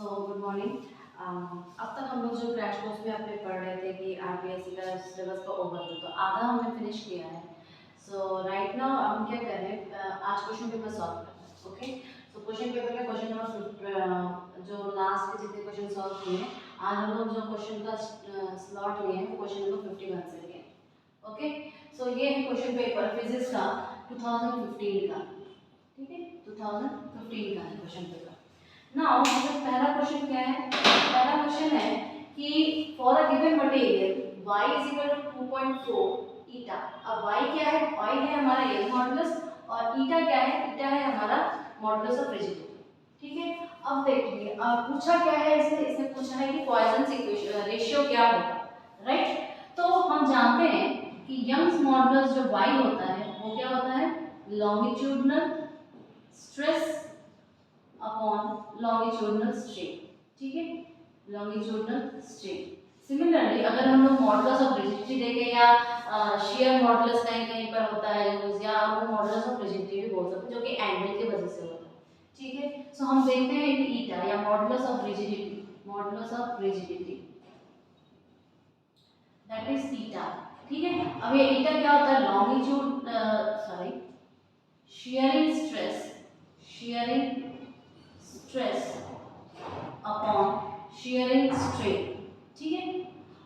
Good morning. अब तक हम लोग जो क्रैश कोर्स में अपने पढ़ रहे थे कि आरपीएससी का सिलेबस का ओवरव्यू तो आधा हमने फिनिश किया है। सो राइट नाउ हम क्या कर रहे हैं, आज क्वेश्चन पेपर सॉल्व करते हैं। ओके, सो क्वेश्चन पेपर में क्वेश्चन नंबर जो लास्ट के जितने क्वेश्चन सॉल्व किए हैं, आज हम लोग जो क्वेश्चन का स्लॉट लिए हैं क्वेश्चन नंबर 51 से लिए। ओके, सो ये है क्वेश्चन पेपर फिजिक्स का 2015 का। ठीक है, 2015 का है क्वेश्चन पेपर। नाउ पहला क्वेश्चन क्या है? पहला क्वेश्चन है कि for a given material y is equal to 2.4 eta. अब y क्या है? y है हमारा यंग मॉडुलस और ईटा क्या है? ईटा है हमारा मॉडुलस ऑफ रिजिडिटी। ठीक है, अब देखिए अब पूछा क्या है इसने पूछा है कि पॉइजन इक्वेशन रेशियो क्या होगा, राइट? तो हम जानते हैं कि यंग्स मॉडुलस जो y होता है वो क्या होता है? Longitudinal stress upon longitudinal strain. ठीक है, लॉन्गिट्यूडिनल स्ट्रेन। सिमिलरली अगर हम लोग मॉडुलस ऑफ रिजिडिटी देखें या शियर मॉडुलस कहीं कहीं पर होता है यूज, या वो मॉडुलस ऑफ रिजिडिटी भी बोल सकते हैं जो कि एंगल की वजह से होता है। ठीक है, सो हम देखते हैं कि ईटा या modulus of rigidity that is eta. ठीक है, अब ये ईटा क्या होता है? Longitude shearing stress upon shearing strain. ठीक है,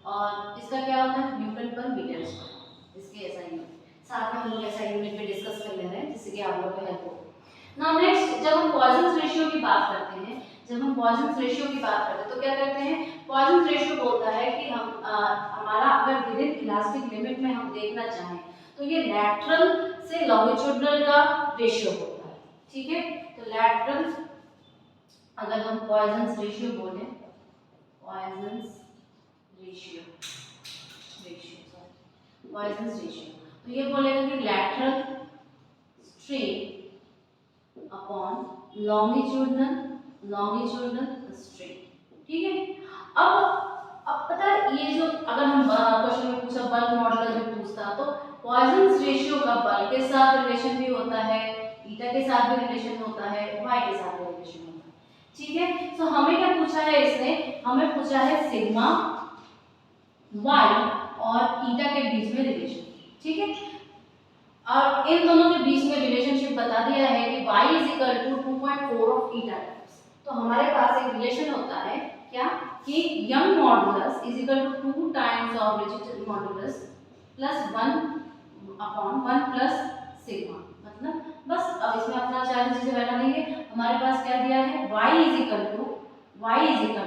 और इसका क्या होता है? न्यूटन पर मीटर स्क्वायर। इसके ऐसा यूनिट साथ में हम लोग ऐसा यूनिट पे डिस्कस कर ले रहे हैं जिससे कि आप लोगों को हेल्प हो। नाउ नेक्स्ट, जब हम पॉइजन रेशियो की बात करते हैं तो क्या करते हैं? पॉइजन रेशियो बोलता है कि हम हमारा अगर विद इन इलास्टिक लिमिट में हम देखना चाहें तो ये लैटरल से लॉन्गिट्यूडिनल का रेशियो होता है। ठीक है, तो लैटरल अगर हम पॉइजन रेशियो बोले, पॉइजन रेशियो तो ये बोलेगा कि lateral strain upon longitudinal strain. ठीक है, अब पता है ये जो अगर हम क्वेश्चन में पूछा बल्क मॉडुलस में पूछता तो पॉइजन रेशियो का बल्क के साथ रिलेशन भी होता है, ईटा के साथ भी रिलेशन होता है, y के साथ भी रिलेशन होता है। ठीक है, सो हमें क्या पूछा है इसने? हमें पूछा है सिग्मा y और ईटा के बीच में रिलेशन। ठीक है, और इन दोनों के बीच में रिलेशनशिप बता दिया है कि y is equal to 2.4 of eta. तो हमारे पास एक रिलेशन होता है क्या कि Young modulus is equal to 2 times of rigid modulus plus 1 upon 1 plus sigma. मतलब बस अब इसमें अपना चार चीजें बैठा देंगे। हमारे पास क्या दिया है? y is equal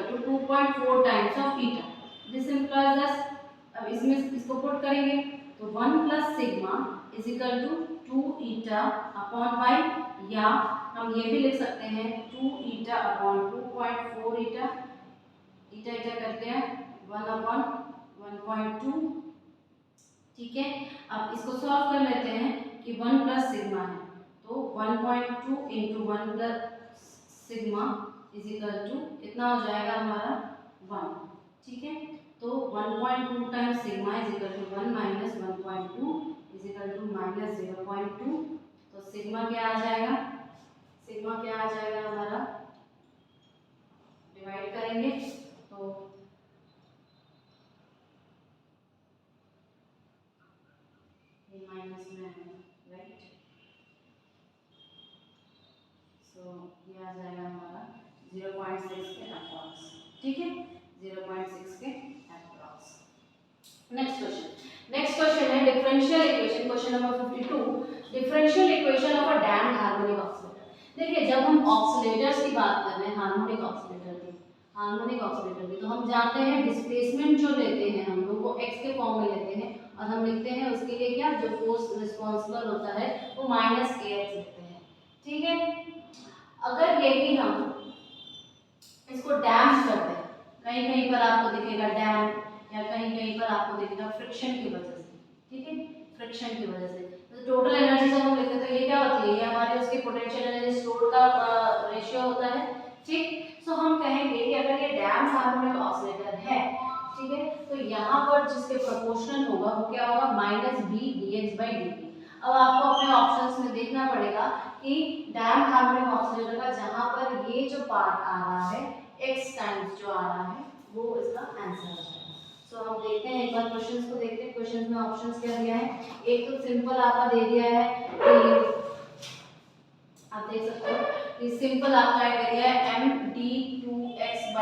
to 2.4 times of eta. This implies that अब इसमें इसको पुट करेंगे तो 1 plus sigma is equal to 2 eta upon y, या हम ये भी लिख सकते हैं 2 ईटा अपॉन 2.4 ईटा, ईटा ईटा करते हैं 1 अपॉन 1.2। ठीक है, अब इसको सॉल्व कर लेते हैं कि 1 प्लस सिग्मा है तो 1.2 into 1 plus sigma is equal to इतना हो जाएगा हमारा 1। ठीक है, तो 1.2 times sigma is equal to 1 minus 1.2 is equal to minus 0.2। तो सिग्मा क्या आ जाएगा? हमारा डिवाइड करेंगे तो ये माइनस में है, राइट? सो ये आ जाएगा हमारा 0.6 के अप्रॉक्स। ठीक है, 0.6 के अप्रॉक्स। नेक्स्ट क्वेश्चन है differential equation, question number 52, differential equation of a damped harmonic oscillator. देखिए जब हम ऑक्सीलेटर्स की बात कर रहे हैं, हार्मोनिक ऑक्सीलेटर की, तो हम जानते हैं डिस्प्लेसमेंट जो लेते हैं हम लोग वो x के फॉर्म में लेते हैं और हम लिखते हैं उसके लिए क्या, जो फोर्स रिस्पांसिबल होता है वो माइनस kx लिखते हैं। ठीक है, अगर यही हम इसको डैम्प कर दें, कहीं कहीं पर आपको दिखेगा डैम्प या कहीं कहीं पर आपको दिखेगा फ्रिक्शन की वजह से। ठीक है, फ्रिक्शन की वजह से तो टोटल एनर्जी जब हम लिखते हैं तो ये क्या होती है? ये हमारे उसकी पोटेंशियल एनर्जी स्टोर का रेशियो होता है। ठीक, सो हम कहेंगे कि अगर ये डैम्प हार्मोनिक ऑसिलेटर है, ठीक है, तो यहाँ पर जिसके प्रोपोर्शनल होगा वो क्या होगा? Minus B dx by dt। अब आपको अपने ऑप्शंस में देखना पड़ेगा कि डैम्प हार्मोनिक ऑसिलेटर का जहाँ पर ये जो पार्ट आ रहा है x टाइम्स जो आ रहा है वो इसका आंसर हो जाएगा। सो हम देखते हैं एक बार क्वेश्चंस को देखते हैं। क्वेश्चंस में ऑप्शंस क्या दिया है। एक तो सिंपल आपका दे दिया है कि आप देख सकते हो कि सिंपल आपका एक दिया है md2x/dt²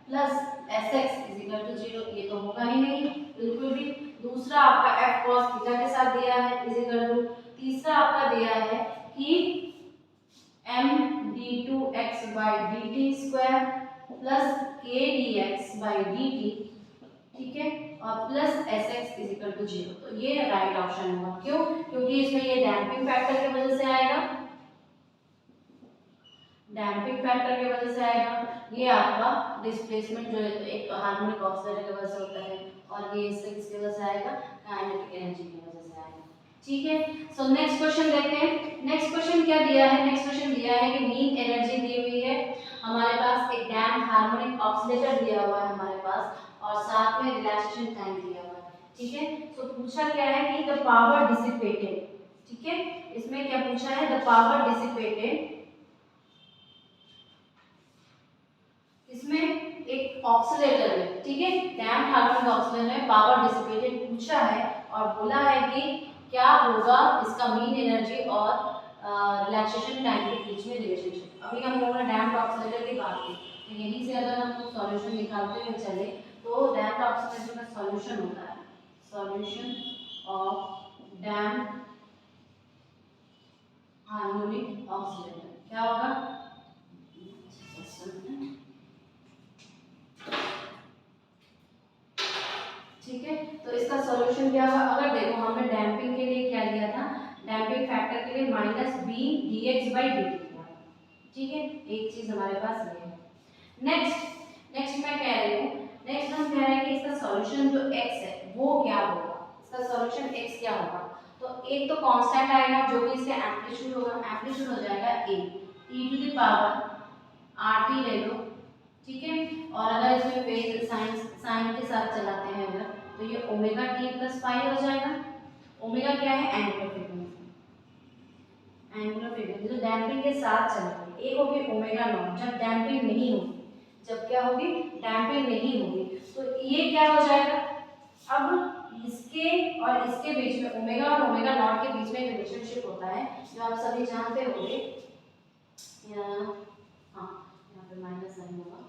प्लस sx 0। ये तो होगा ही नहीं बिल्कुल भी। दूसरा आपका f cos थीटा के साथ दिया है इक्वल टू। तीसरा आपका दिया है कि md2x/dt² प्लस kdx/dt, ठीक है, और प्लस sx 0। तो ये राइट ऑप्शन होगा। क्यों? क्योंकि इसमें ये डैम्पिंग फैक्टर की वजह से आएगा, डैम्पिंग फैक्टर की वजह से आएगा। ये आपका डिस्प्लेसमेंट जो एक हार्मोनिक ऑसिलेटर की वजह से होता है, और ये इससे किसकी वजह से आएगा, काइनेटिक एनर्जी की वजह से आएगा। ठीक है, सो नेक्स्ट क्वेश्चन देखते हैं। नेक्स्ट क्वेश्चन क्या दिया है। नेक्स्ट क्वेश्चन दिया है कि मीन एनर्जी दी हुई है हमारे पास, एक डैम्प हार्मोनिक ऑसिलेटर दिया हुआ है हमारे पास, और साथ में रिलैक्सेशन टाइम दिया हुआ है। ठीक है, सो पूछा क्या है कि द पावर डिसिपेटेड, ठीक है, इसमें क्या पूछा है, द पावर डिसिपेटेड, इसमें एक ऑक्सीलेटर है, ठीक है, डैम्प हार्मोनिक ऑक्सीलेटर में पावर डिसिपेटेड पूछा है, और बोला है कि क्या होगा इसका मीन एनर्जी और रिलैक्सेशन टाइम के बीच में रिलेशनशिप। अभी हम लोगों ने डैम्प ऑक्सीलेटर की बात की, तो यहीं से अगर हम लोग सॉल्यूशन निकालते हुए चले तो डैम्प ऑक्सीलेटर का सॉल्यूशन होता है, solution of damp harmonic oscillator क्या होगा। ठीक है, तो इसका सॉल्यूशन क्या होगा। अगर देखो हमने डैम्पिंग के लिए क्या लिया था, डैम्पिंग फैक्टर के लिए -b dx/dt था। ठीक है, एक चीज हमारे पास ये है। नेक्स्ट मैं कह रही हूँ, नेक्स्ट हम कह रहे हैं कि इसका सॉल्यूशन जो x है वो क्या होगा, इसका सॉल्यूशन x क्या होगा। तो एक तो कांस्टेंट आएगा जो कि इसका एम्पलीट्यूड होगा, एम्पलीट्यूड हो जाएगा a e⁻ rt ले लो, ठीक है, और अगर इसमें फेज साइन के साथ चलाते हैं अगर, तो ये ओमेगा टी प्लस पाई हो जाएगा। ओमेगा क्या है, एंगुलर फ्रीक्वेंसी, एंगुलर फ्रीक्वेंसी जो डैम्पिंग के साथ चलेगी। एक होगी ओमेगा नॉट जब डैम्पिंग नहीं होगी, जब क्या होगी, डैम्पिंग नहीं होगी, तो ये क्या हो जाएगा। अब इसके और इसके बीच में ओमेगा और ओमेगा नॉट के बीच में एक रिलेशनशिप होता है जो आप सभी जानते होंगे। हाँ, यहाँ पे माइनस साइन होगा,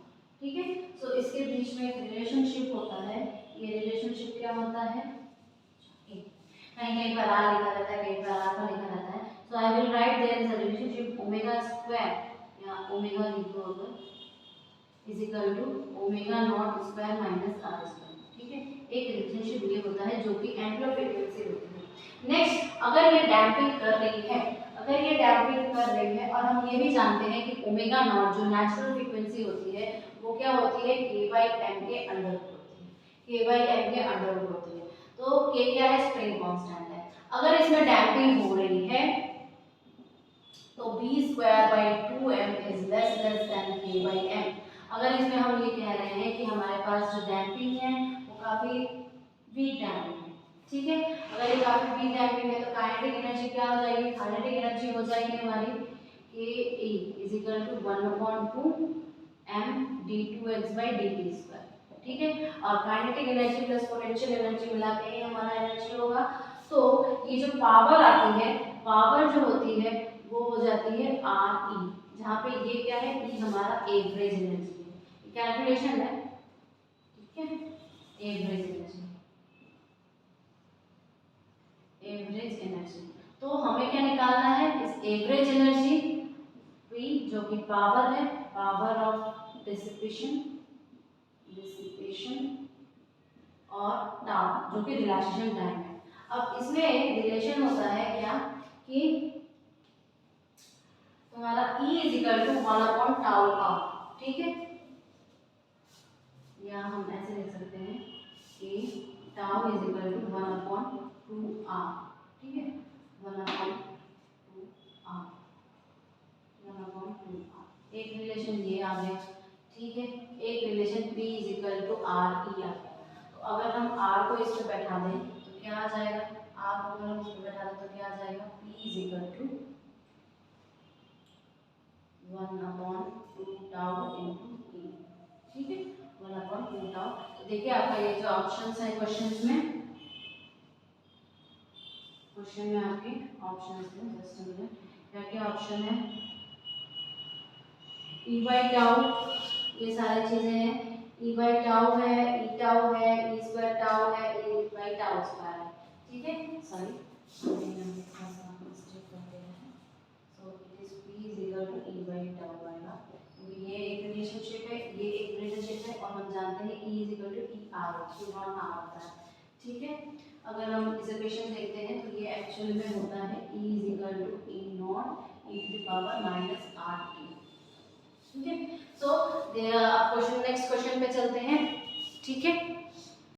ठीक है, सो इसके बीच में एक रिलेशनशिप होता है। ये रिलेशनशिप क्या होता है, कहीं कहीं पर आर लिखा रहता है, कहीं पर अल्फा लिखा रहता है। So I will write there is a relationship omega square या ओमेगा लिखो अगर is equal to omega not square minus R square, ठीक है, एक रिलेशनशिप ये होता है जो कि एंगुलर फ्रीक्वेंसी होती है। नेक्स्ट, अगर ये डैम्पिंग कर रही है, अगर ये डैम्पिंग कर रही है, और हम ये भी जानते हैं कि ओमेगा नॉट जो नेचुरल फ्रीक्वेंसी होती है वो क्या होती है, k/m के अंडर रूट होती है, k/m के अंडर रूट होती है। तो k क्या है, स्प्रिंग कांस्टेंट है। अगर इसमें डैम्पिंग हो रही है तो b²/2m is less than k/m। अगर इसमें हम ये कह रहे हैं कि हमारे पास जो डैम्पिंग है वो काफी वीक डैम्पिंग है, ठीक है, अगर ये काफी वीक डैम्पिंग है तो काइनेटिक एनर्जी क्या हो जाएगी, काइनेटिक एनर्जी हो जाएगी हमारी k is equal to 1/2 m d2x/dt², ठीक है, और kinetic energy plus potential energy मिला के ही हमारा एनर्जी होगा। तो ये जो पावर आती है, पावर जो होती है वो हो जाती है आर ई, जहाँ पे ये क्या है, ई हमारा एवरेज एनर्जी है, कैलकुलेशन है, ठीक है, एवरेज एनर्जी, एवरेज एनर्जी। तो हमें क्या निकालना है, इस एवरेज एनर्जी P जो कि पावर है, पावर ऑफ डिसिपेशन, डिसिपेशन, और टाउ जो कि रिलैक्सेशन टाइम है। अब इसमें रिलेशन होता है क्या कि तुम्हारा E is equal to 1/tau r, ठीक है, या हम ऐसे लिख सकते हैं कि tau is equal to 1/2r, ठीक है, 1/2r, 1/2r, एक रिलेशन ये आ गया, ठीक है, एक relation P is equal to R E आ गया। तो अगर हम R को इस पे बैठा दें तो क्या आ जाएगा, R को अगर इस पे बैठा दें तो क्या आ जाएगा, P is equal to 1/2 tau into E, ठीक है, 1/2 टाउ। तो देखिए आपका ये जो ऑप्शंस है क्वेश्चंस में, क्वेश्चन में आपके ऑप्शंस हैं, जस्ट अ मिनट, क्या क्या ऑप्शन है, ई बाई टाउ, ये सारी चीजें हैं, ई बाई टाउ है, ई टाउ है, ई स्क्वायर टाउ है, ई बाई टाउ स्क्वायर है, ठीक है, सॉरी मैंने यहाँ पे थोड़ा सा मिस्टेक कर दिया है, so it is p is equal to E by tau आएगा, क्योंकि ये एक रिलेशनशिप है, ये एक रिलेशनशिप है, और हम जानते हैं e is equal to E R, Q naught R होता है, ठीक है। अगर हम इस इक्वेशन देखते हैं तो ये एक्चुअल में होता है e is equal to E naught E to the power minus R T, ठीक है। सो क्वेश्चन, नेक्स्ट क्वेश्चन पे चलते हैं, ठीक है।